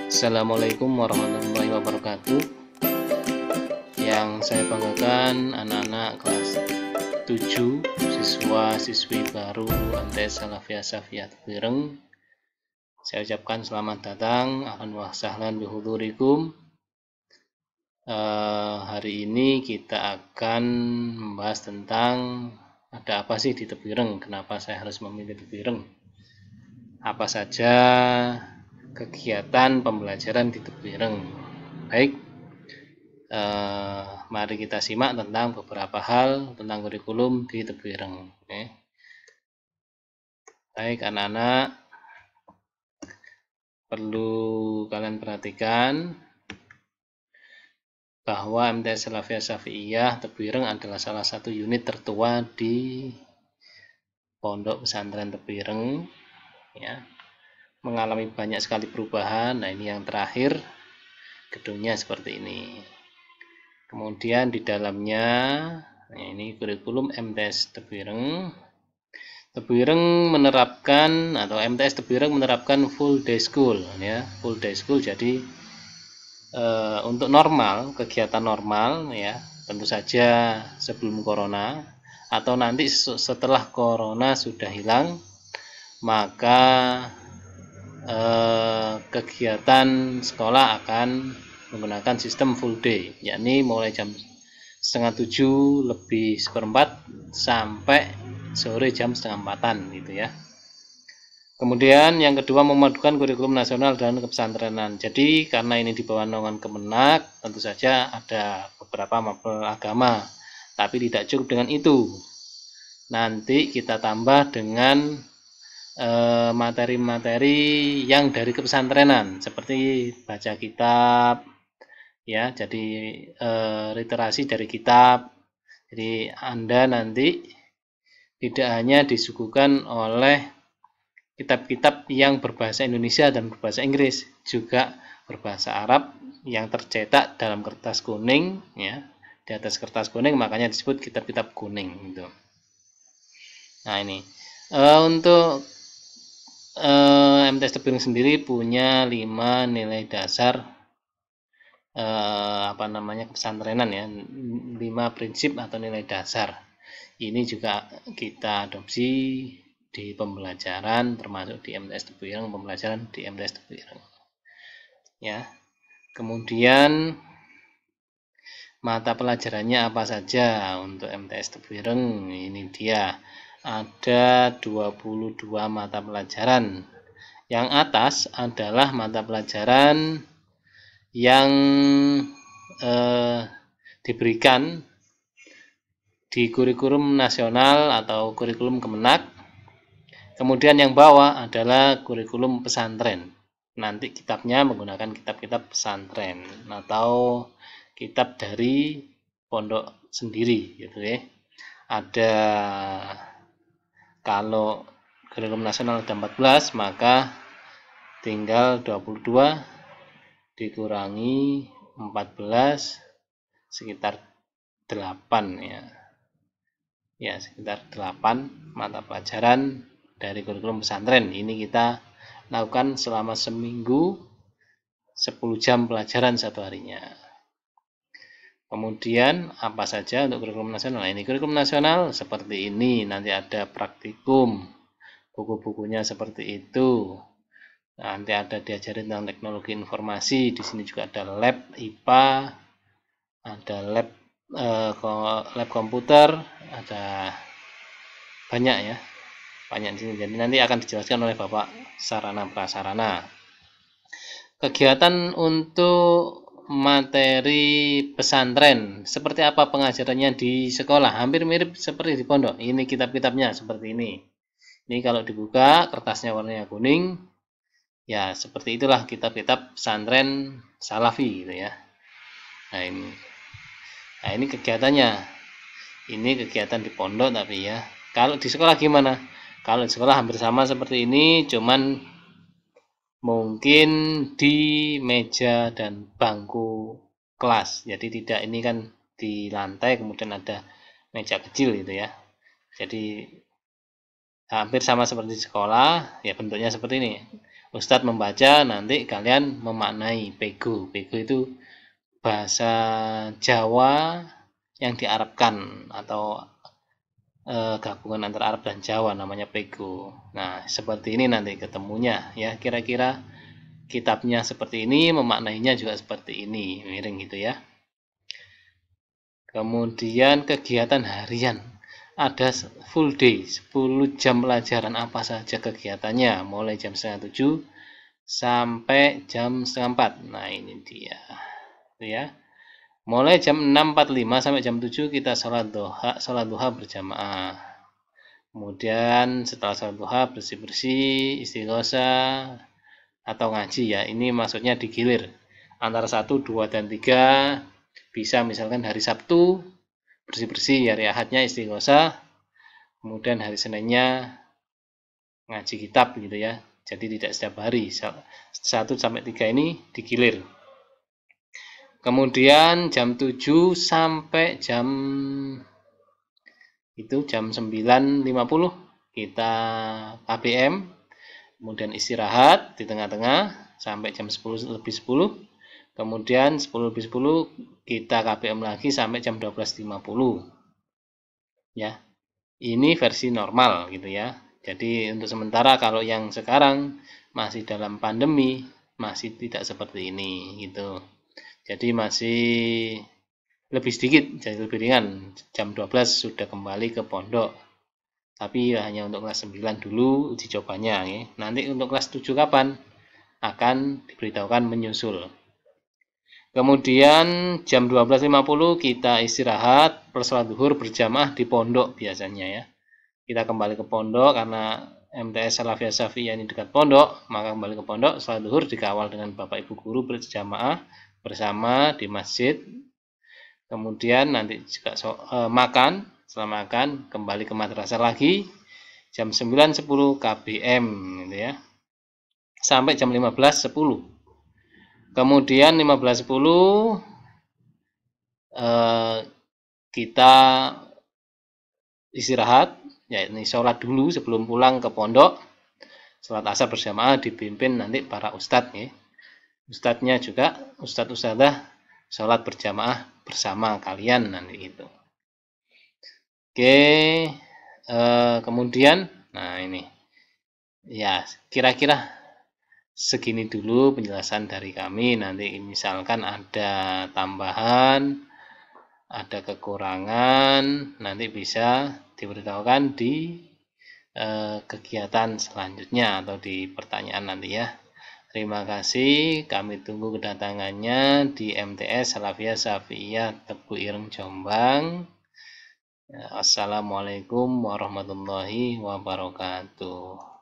Assalamualaikum warahmatullahi wabarakatuh. Yang saya banggakan anak-anak kelas 7, siswa-siswi baru MTS Salafiyah Safiyah Tebuireng. Saya ucapkan selamat datang, ahlan wa sahlan bihudurikum. Hari ini kita akan membahas tentang ada apa sih di Tebuireng, kenapa saya harus memilih Tebuireng, apa saja kegiatan pembelajaran di Tebuireng. Baik, mari kita simak tentang beberapa hal tentang kurikulum di Tebuireng. Baik anak-anak, perlu kalian perhatikan bahwa MTS Salafiyah Safiyah Tebuireng adalah salah satu unit tertua di Pondok Pesantren Tebuireng, ya, mengalami banyak sekali perubahan. Nah, ini yang terakhir, gedungnya seperti ini. Kemudian di dalamnya, nah ini kurikulum MTS Tebuireng. Tebuireng menerapkan, atau MTS Tebuireng menerapkan full day school, ya, full day school. Jadi untuk normal, kegiatan normal, ya, tentu saja sebelum corona atau nanti setelah corona sudah hilang, maka kegiatan sekolah akan menggunakan sistem full day, yakni mulai jam 6:30 lebih seperempat sampai sore jam 3:30 gitu ya. Kemudian yang kedua, memadukan kurikulum nasional dan kepesantrenan. Jadi karena ini di bawah naungan Kemenak, tentu saja ada beberapa mapel agama, tapi tidak cukup dengan itu. Nanti kita tambah dengan materi-materi yang dari kepesantrenan, seperti baca kitab, ya, jadi literasi dari kitab. Jadi Anda nanti tidak hanya disuguhkan oleh kitab-kitab yang berbahasa Indonesia dan berbahasa Inggris, juga berbahasa Arab yang tercetak dalam kertas kuning, ya, di atas kertas kuning, makanya disebut kitab-kitab kuning gitu. Nah, ini untuk MTS Tebuireng sendiri punya 5 nilai dasar pesantrenan, ya, 5 prinsip atau nilai dasar. Ini juga kita adopsi di pembelajaran, termasuk di MTS Tebuireng, pembelajaran di MTS Tebuireng, ya. Kemudian mata pelajarannya apa saja untuk MTS Tebuireng? Ini dia, ada 22 mata pelajaran. Yang atas adalah mata pelajaran yang diberikan di kurikulum nasional atau kurikulum Kemenak. Kemudian yang bawah adalah kurikulum pesantren. Nanti kitabnya menggunakan kitab-kitab pesantren atau kitab dari pondok sendiri gitu ya. Ada, kalau kurikulum nasional ada 14, maka tinggal 22 dikurangi 14, sekitar 8, ya. Ya, sekitar 8 mata pelajaran dari kurikulum pesantren. Ini kita lakukan selama seminggu, 10 jam pelajaran satu harinya. Kemudian apa saja untuk kurikulum nasional? Ini kurikulum nasional seperti ini, nanti ada praktikum, buku-bukunya seperti itu. Nanti ada diajarin tentang teknologi informasi. Di sini juga ada lab IPA, ada lab komputer, ada banyak, ya, banyak di sini. Jadi nanti akan dijelaskan oleh Bapak sarana prasarana. Kegiatan untuk materi pesantren, seperti apa pengajarannya di sekolah? Hampir mirip seperti di pondok. Ini kitab-kitabnya seperti ini. Ini kalau dibuka, kertasnya warnanya kuning, ya, seperti itulah kitab-kitab pesantren Salafi gitu ya. Nah ini kegiatannya. Ini kegiatan di pondok, tapi ya Kalau di sekolah gimana? Kalau di sekolah hampir sama seperti ini, cuman mungkin di meja dan bangku kelas. Jadi tidak, ini kan di lantai kemudian ada meja kecil gitu ya. Jadi hampir sama seperti di sekolah, ya bentuknya seperti ini. Ustadz membaca, nanti kalian memaknai pego. Pego itu bahasa Jawa yang diarabkan atau gabungan antara Arab dan Jawa, namanya pego. Nah, seperti ini nanti ketemunya ya, kira-kira kitabnya seperti ini, memaknainya juga seperti ini, miring gitu ya. Kemudian kegiatan harian, ada full day, 10 jam pelajaran, apa saja kegiatannya, mulai jam 6:30 sampai jam 3:30. Nah, ini dia. Ya. Mulai jam 6.45 sampai jam 7 kita sholat duha berjamaah. Kemudian setelah sholat duha bersih-bersih, istighosah atau ngaji ya. Ini maksudnya digilir antara 1, 2, dan 3. Bisa misalkan hari Sabtu bersih-bersih, hari Ahadnya istighosah, kemudian hari Seninnya ngaji kitab gitu ya. Jadi tidak setiap hari. 1 sampai 3 ini digilir. Kemudian jam 7 sampai jam 9.50 kita KBM, kemudian istirahat di tengah-tengah sampai jam 10:10, kemudian 10:10 kita KBM lagi sampai jam 12.50 ya. Ini versi normal gitu ya. Jadi untuk sementara kalau yang sekarang masih dalam pandemi masih tidak seperti ini gitu. Jadi masih lebih sedikit, jadi lebih ringan. Jam 12 sudah kembali ke pondok. Tapi hanya untuk kelas 9 dulu uji cobanya ya. Nanti untuk kelas 7 kapan? Akan diberitahukan menyusul. Kemudian jam 12.50 kita istirahat, sholat zuhur berjamaah di pondok biasanya ya. Kita kembali ke pondok karena MTS Salafiyah Shafiyah ini dekat pondok, maka kembali ke pondok, sholat zuhur dikawal dengan Bapak Ibu guru berjamaah bersama di masjid. Kemudian nanti juga makan, setelah makan kembali ke madrasah lagi jam 9.10 KBM gitu ya. Sampai jam 15.10. Kemudian 15.10 kita istirahat, yakni sholat dulu sebelum pulang ke pondok. Sholat asar berjamaah dipimpin nanti para ustadz ya. Ustadznya juga ustadz-ustadzah sholat berjamaah bersama kalian nanti itu. Oke, kemudian, nah ini, ya kira-kira segini dulu penjelasan dari kami. Nanti misalkan ada tambahan, ada kekurangan, nanti bisa diberitahukan di kegiatan selanjutnya atau di pertanyaan nanti ya. Terima kasih, kami tunggu kedatangannya di MTS Salafiyah Shafiyah Tebu Ireng Jombang. Assalamualaikum warahmatullahi wabarakatuh.